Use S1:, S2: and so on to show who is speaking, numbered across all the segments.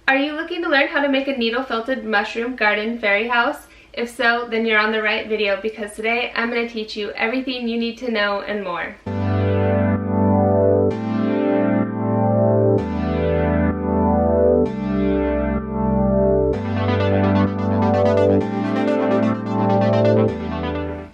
S1: Are you looking to learn how to make a needle felted mushroom garden fairy house? If so, then you're on the right video because today I'm going to teach you everything you need to know and more.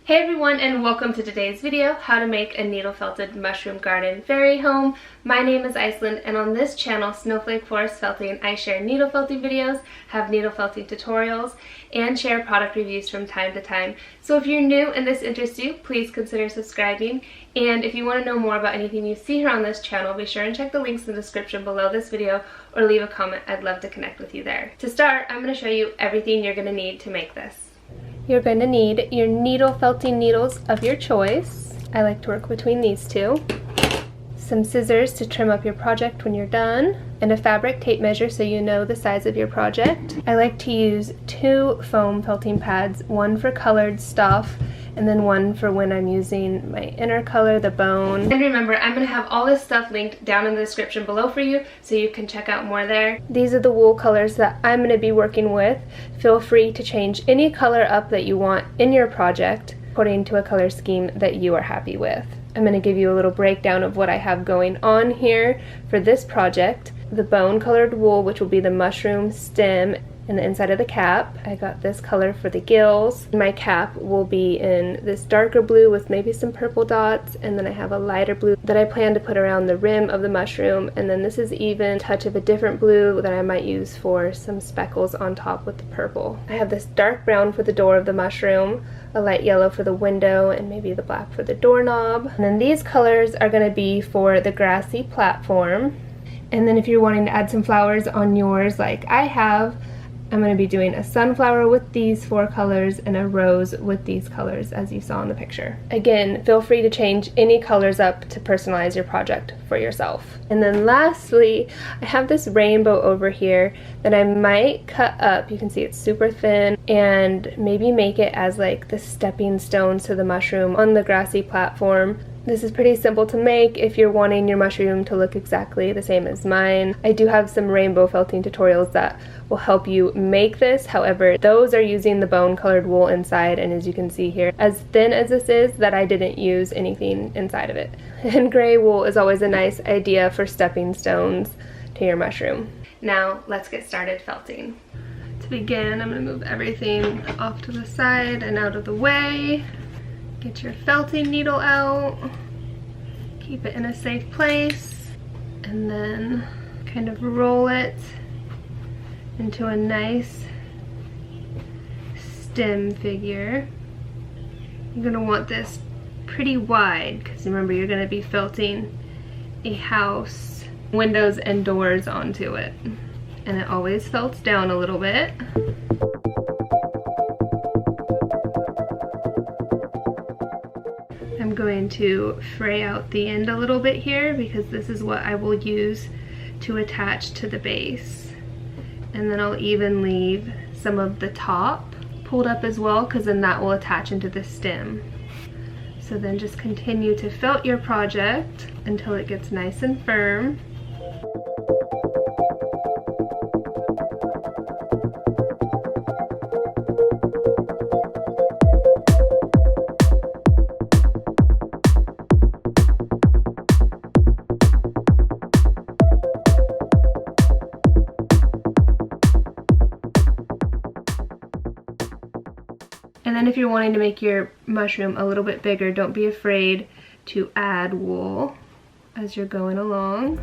S1: Hey everyone, and welcome to today's video, how to make a needle felted mushroom garden fairy home. My name is Iceland, and on this channel, Snowflake Forest Felting, I share needle felting videos, have needle felting tutorials, and share product reviews from time to time. So if you're new and this interests you, please consider subscribing. And if you want to know more about anything you see here on this channel, be sure and check the links in the description below this video or leave a comment. I'd love to connect with you there. To start, I'm going to show you everything you're going to need to make this. You're going to need your needle felting needles of your choice. I like to work between these two. Some scissors to trim up your project when you're done, and a fabric tape measure so you know the size of your project. I like to use 2 foam felting pads, one for colored stuff and then one for when I'm using my inner color, the bone. And remember, I'm going to have all this stuff linked down in the description below for you so you can check out more there. These are the wool colors that I'm going to be working with. Feel free to change any color up that you want in your project according to a color scheme that you are happy with. I'm going to give you a little breakdown of what I have going on here for this project. The bone colored wool, which will be the mushroom stem and the inside of the cap. I got this color for the gills. My cap will be in this darker blue with maybe some purple dots, and then I have a lighter blue that I plan to put around the rim of the mushroom, and then this is even a touch of a different blue that I might use for some speckles on top with the purple. I have this dark brown for the door of the mushroom, a light yellow for the window, and maybe the black for the doorknob. And then these colors are going to be for the grassy platform. And then if you're wanting to add some flowers on yours like I have, I'm going to be doing a sunflower with these 4 colors and a rose with these colors as you saw in the picture. Again, feel free to change any colors up to personalize your project for yourself. And then lastly, I have this rainbow over here that I might cut up. You can see it's super thin, and maybe make it as like the stepping stones to the mushroom on the grassy platform. This is pretty simple to make if you're wanting your mushroom to look exactly the same as mine. I do have some rainbow felting tutorials that will help you make this. However, those are using the bone colored wool inside, and as you can see here, as thin as this is, that I didn't use anything inside of it. And gray wool is always a nice idea for stepping stones to your mushroom. Now let's get started felting. To begin, I'm going to move everything off to the side and out of the way. Get your felting needle out, keep it in a safe place, and then kind of roll it into a nice stem figure. You're going to want this pretty wide because remember, you're going to be felting a house, windows and doors onto it. And it always felts down a little bit. I'm going to fray out the end a little bit here because this is what I will use to attach to the base. And then I'll even leave some of the top pulled up as well, because then that will attach into the stem. So then just continue to felt your project until it gets nice and firm. And then if you're wanting to make your mushroom a little bit bigger, don't be afraid to add wool as you're going along.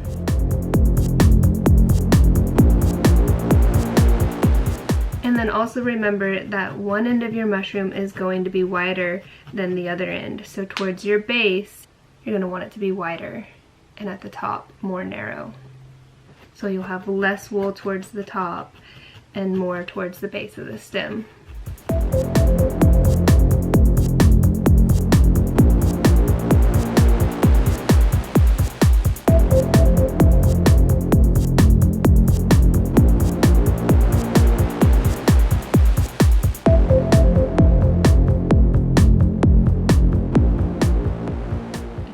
S1: And then also remember that one end of your mushroom is going to be wider than the other end. So towards your base, you're going to want it to be wider, and at the top, more narrow. So you'll have less wool towards the top and more towards the base of the stem.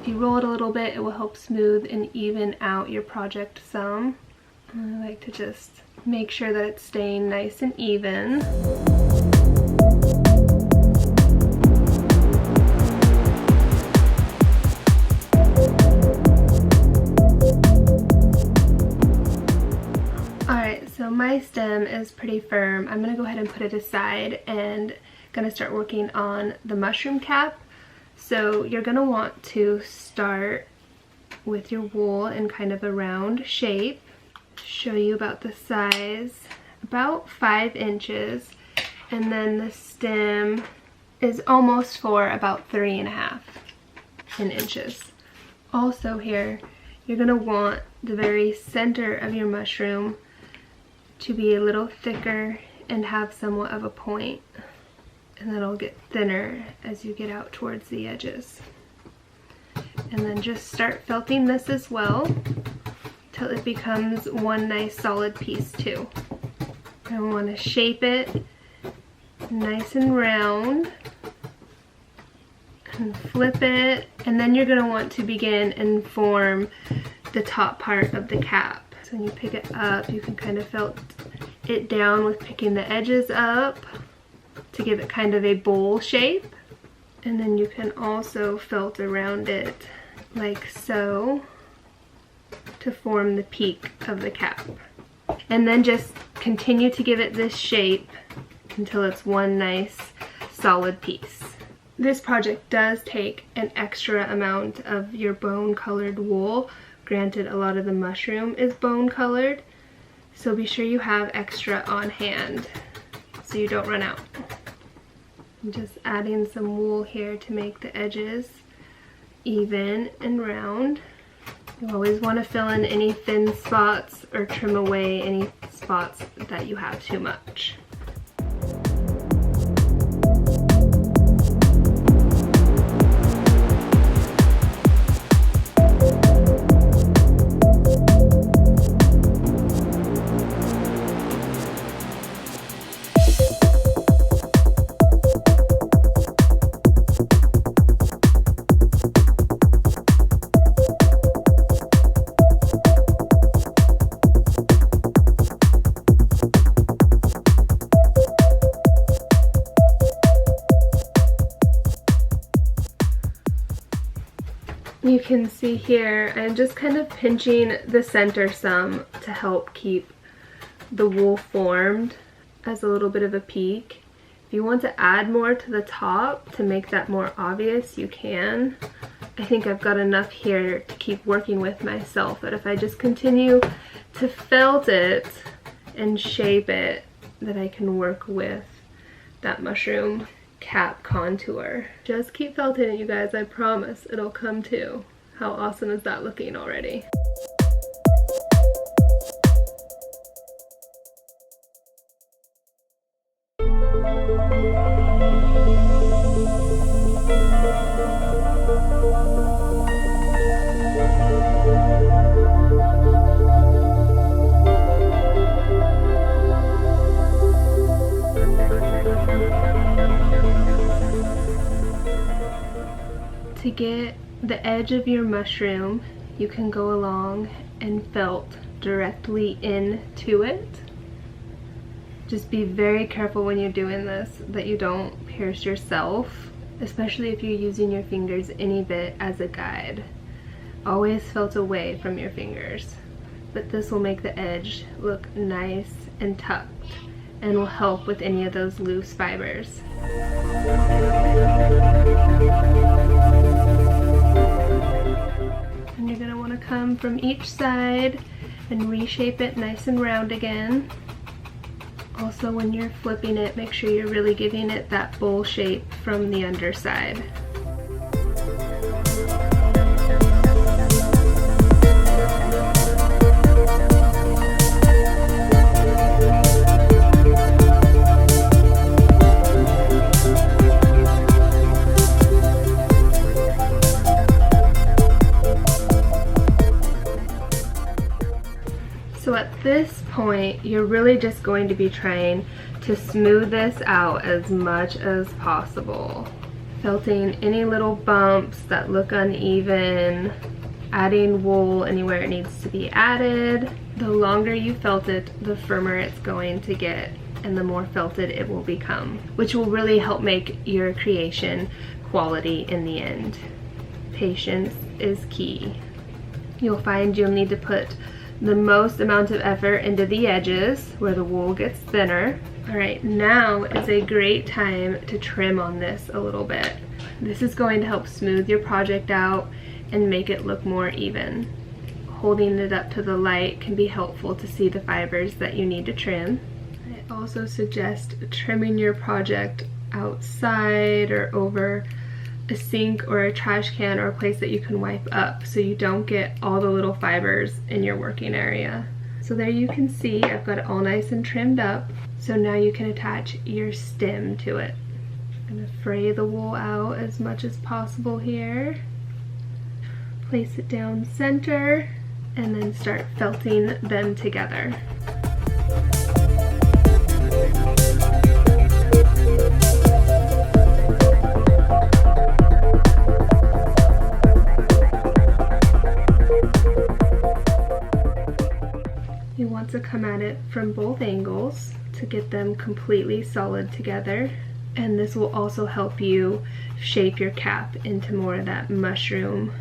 S1: If you roll it a little bit, it will help smooth and even out your project some. I like to just make sure that it's staying nice and even. Alright, so my stem is pretty firm. I'm going to go ahead and put it aside and going to start working on the mushroom cap. So you're going to want to start with your wool in kind of a round shape. Show you about the size, about 5 inches, and then the stem is almost for about 3.5 inches. Also here, you're going to want the very center of your mushroom to be a little thicker and have somewhat of a point, and then it'll get thinner as you get out towards the edges. And then just start felting this as well till it becomes one nice solid piece too. I want to shape it nice and round and flip it, and then you're going to want to begin and form the top part of the cap. So when you pick it up, you can kind of felt it down with picking the edges up to give it kind of a bowl shape. And then you can also felt around it like so to form the peak of the cap. And then just continue to give it this shape until it's one nice solid piece. This project does take an extra amount of your bone colored wool. Granted, a lot of the mushroom is bone colored, so be sure you have extra on hand so you don't run out. I'm just adding some wool here to make the edges even and round. You always want to fill in any thin spots or trim away any spots that you have too much. You can see here, I'm just kind of pinching the center some to help keep the wool formed as a little bit of a peak. If you want to add more to the top to make that more obvious, you can. I think I've got enough here to keep working with myself, but if I just continue to felt it and shape it, that I can work with that mushroom cap contour. Just keep felting it, you guys. I promise it'll come to. How awesome is that looking already? To get the edge of your mushroom, you can go along and felt directly into it. Just be very careful when you're doing this that you don't pierce yourself, especially if you're using your fingers any bit as a guide. Always felt away from your fingers, but this will make the edge look nice and tucked and will help with any of those loose fibers. And you're going to want to come from each side and reshape it nice and round again. Also, when you're flipping it, make sure you're really giving it that bowl shape from the underside. So at this point, you're really just going to be trying to smooth this out as much as possible. Felting any little bumps that look uneven, adding wool anywhere it needs to be added, The longer you felt it, the firmer it's going to get and the more felted it will become, which will really help make your creation quality in the end. Patience is key. You'll find you'll need to put the most amount of effort into the edges where the wool gets thinner. All right, now is a great time to trim on this a little bit. This is going to help smooth your project out and make it look more even. Holding it up to the light can be helpful to see the fibers that you need to trim. I also suggest trimming your project outside or over a sink or a trash can or a place that you can wipe up so you don't get all the little fibers in your working area. So there you can see I've got it all nice and trimmed up. So now you can attach your stem to it. I'm going to fray the wool out as much as possible here. Place it down center and then start felting them together. You want to come at it from both angles to get them completely solid together, and this will also help you shape your cap into more of that mushroom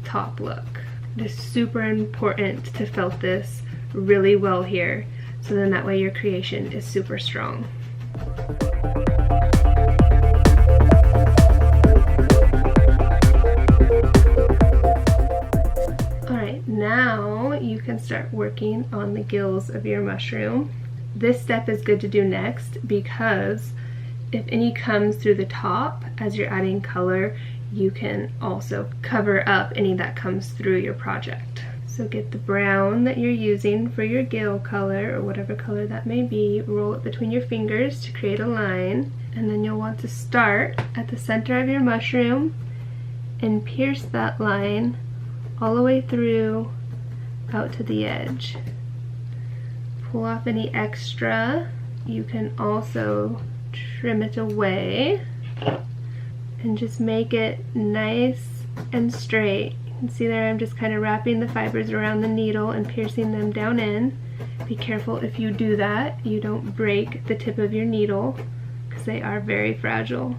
S1: top look. It is super important to felt this really well here, so then that way your creation is super strong. Alright, now you can start working on the gills of your mushroom. This step is good to do next because if any comes through the top as you're adding color, you can also cover up any that comes through your project. So get the brown that you're using for your gill color, or whatever color that may be, roll it between your fingers to create a line, and then you'll want to start at the center of your mushroom and pierce that line all the way through out to the edge. Pull off any extra. You can also trim it away and just make it nice and straight. You can see there I'm just kind of wrapping the fibers around the needle and piercing them down in. Be careful if you do that, you don't break the tip of your needle because they are very fragile.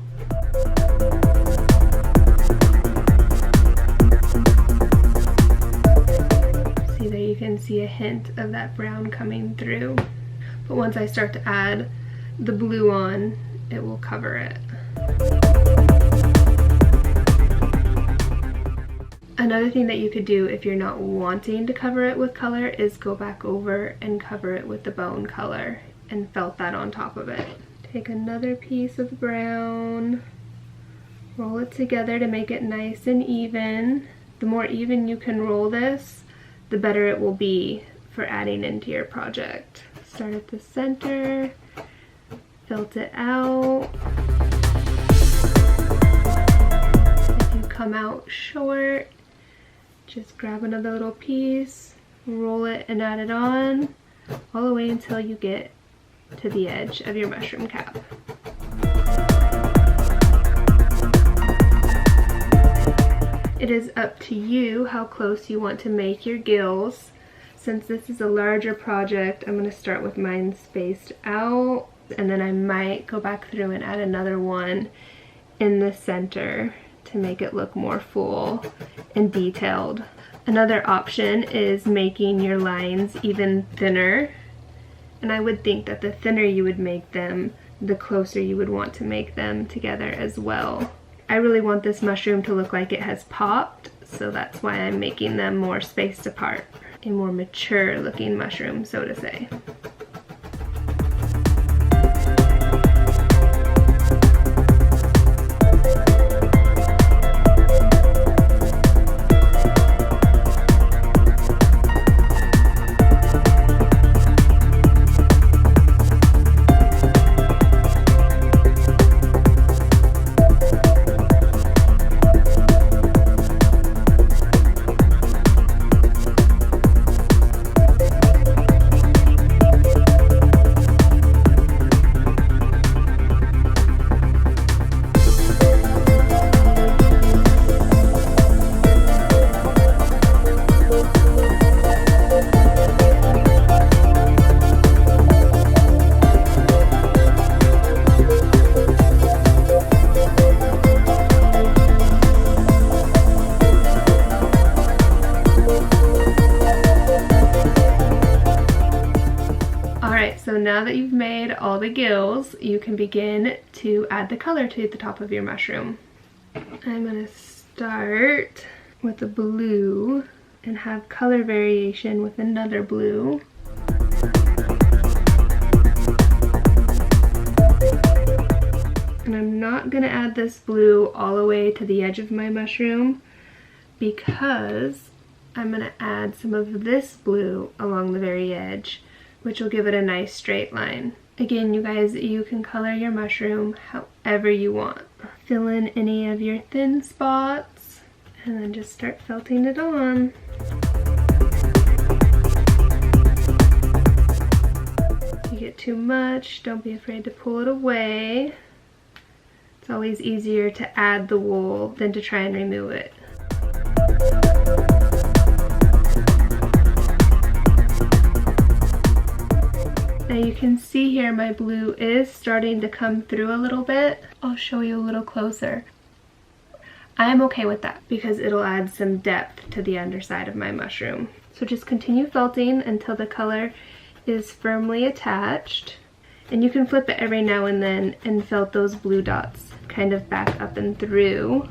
S1: See there, you can see a hint of that brown coming through. But once I start to add the blue on, it will cover it. Another thing that you could do if you're not wanting to cover it with color is go back over and cover it with the bone color and felt that on top of it. Take another piece of brown, roll it together to make it nice and even. The more even you can roll this, the better it will be for adding into your project. Start at the center, felt it out. If you come out short, just grab another little piece, roll it and add it on all the way until you get to the edge of your mushroom cap. It is up to you how close you want to make your gills. Since this is a larger project, I'm going to start with mine spaced out, and then I might go back through and add another one in the center to make it look more full and detailed. Another option is making your lines even thinner, and I would think that the thinner you would make them, the closer you would want to make them together as well. I really want this mushroom to look like it has popped, so that's why I'm making them more spaced apart. A more mature looking mushroom, so to say. Alright, so now that you've made all the gills, you can begin to add the color to the top of your mushroom. I'm going to start with the blue and have color variation with another blue. And I'm not going to add this blue all the way to the edge of my mushroom because I'm going to add some of this blue along the very edge, which will give it a nice straight line. Again, you guys, you can color your mushroom however you want. Fill in any of your thin spots and then just start felting it on. If you get too much, don't be afraid to pull it away. It's always easier to add the wool than to try and remove it. Now you can see here my blue is starting to come through a little bit. I'll show you a little closer. I'm okay with that because it'll add some depth to the underside of my mushroom. So just continue felting until the color is firmly attached. And you can flip it every now and then and felt those blue dots kind of back up and through.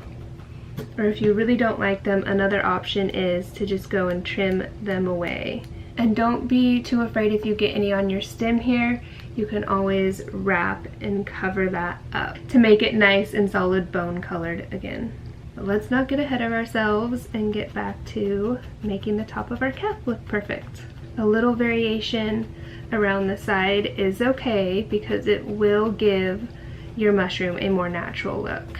S1: Or if you really don't like them, another option is to just go and trim them away. And don't be too afraid if you get any on your stem here. You can always wrap and cover that up to make it nice and solid bone colored again. But let's not get ahead of ourselves and get back to making the top of our cap look perfect. A little variation around the side is okay because it will give your mushroom a more natural look.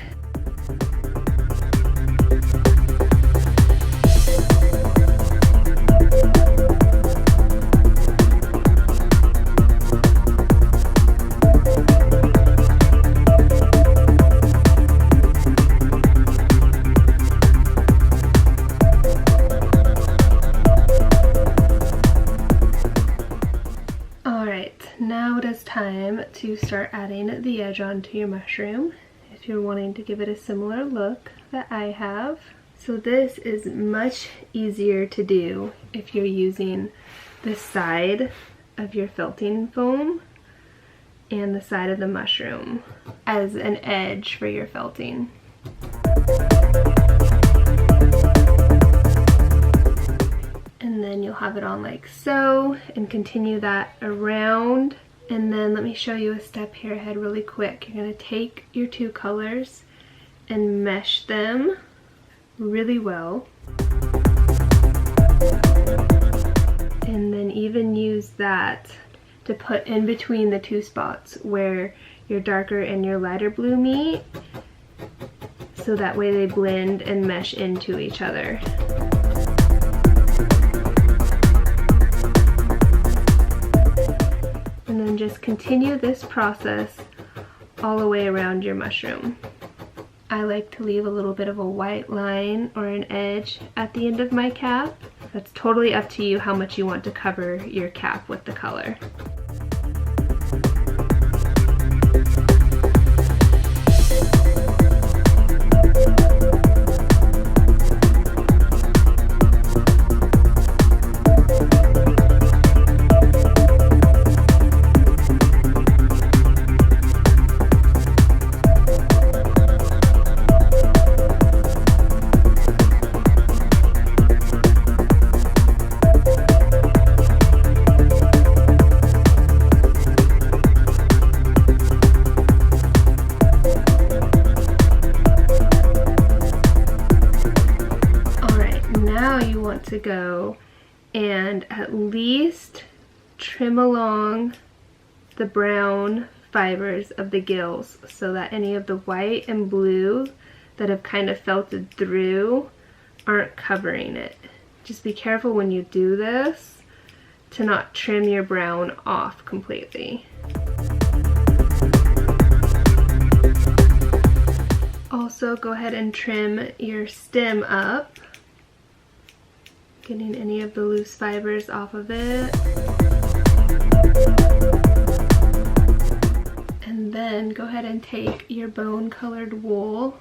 S1: Now it is time to start adding the edge onto your mushroom if you're wanting to give it a similar look that I have. So this is much easier to do if you're using the side of your felting foam and the side of the mushroom as an edge for your felting. And then you'll have it on like so and continue that around. And then let me show you a step here ahead really quick. You're going to take your two colors and mesh them really well. And then even use that to put in between the two spots where your darker and your lighter blue meet, so that way they blend and mesh into each other. And then just continue this process all the way around your mushroom. I like to leave a little bit of a white line or an edge at the end of my cap. That's totally up to you how much you want to cover your cap with the color. To go and at least trim along the brown fibers of the gills so that any of the white and blue that have kind of felted through aren't covering it. Just be careful when you do this to not trim your brown off completely. Also, go ahead and trim your stem up, getting any of the loose fibers off of it. And then go ahead and take your bone colored wool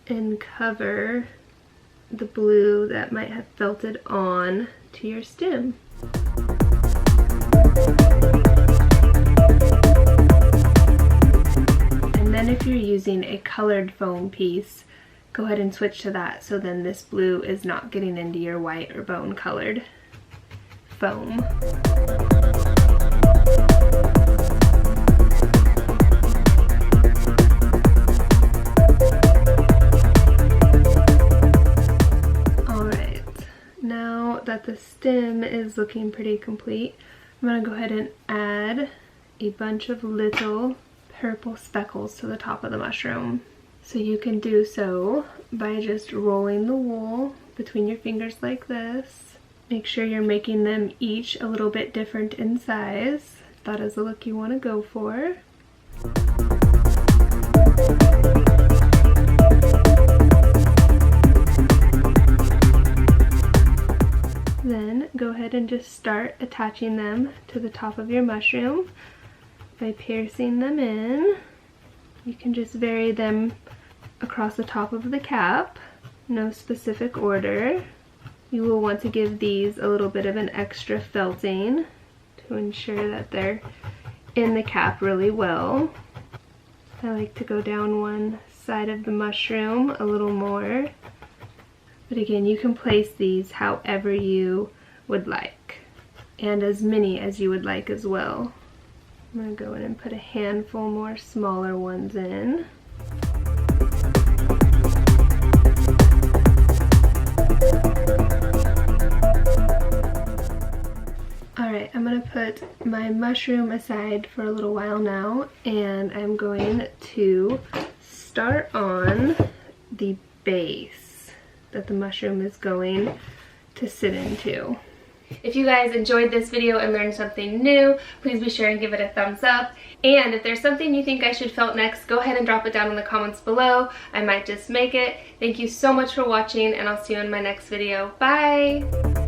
S1: and cover the blue that might have felted on to your stem. a colored foam piece, go ahead and switch to that, so then this blue is not getting into your white or bone colored foam. Alright, now that the stem is looking pretty complete, I'm going to go ahead and add a bunch of little purple speckles to the top of the mushroom. So you can do so by just rolling the wool between your fingers like this. Make sure you're making them each a little bit different in size. That is the look you want to go for. Then go ahead and just start attaching them to the top of your mushroom by piercing them in. You can just vary them across the top of the cap, no specific order. You will want to give these a little bit of an extra felting to ensure that they're in the cap really well. I like to go down one side of the mushroom a little more. But again, you can place these however you would like, and as many as you would like as well. I'm going to go in and put a handful more smaller ones in. Alright, I'm going to put my mushroom aside for a little while now, and I'm going to start on the base that the mushroom is going to sit into. If you guys enjoyed this video and learned something new, please be sure and give it a thumbs up. And if there's something you think I should felt next, go ahead and drop it down in the comments below. I might just make it. Thank you so much for watching, and I'll see you in my next video. Bye!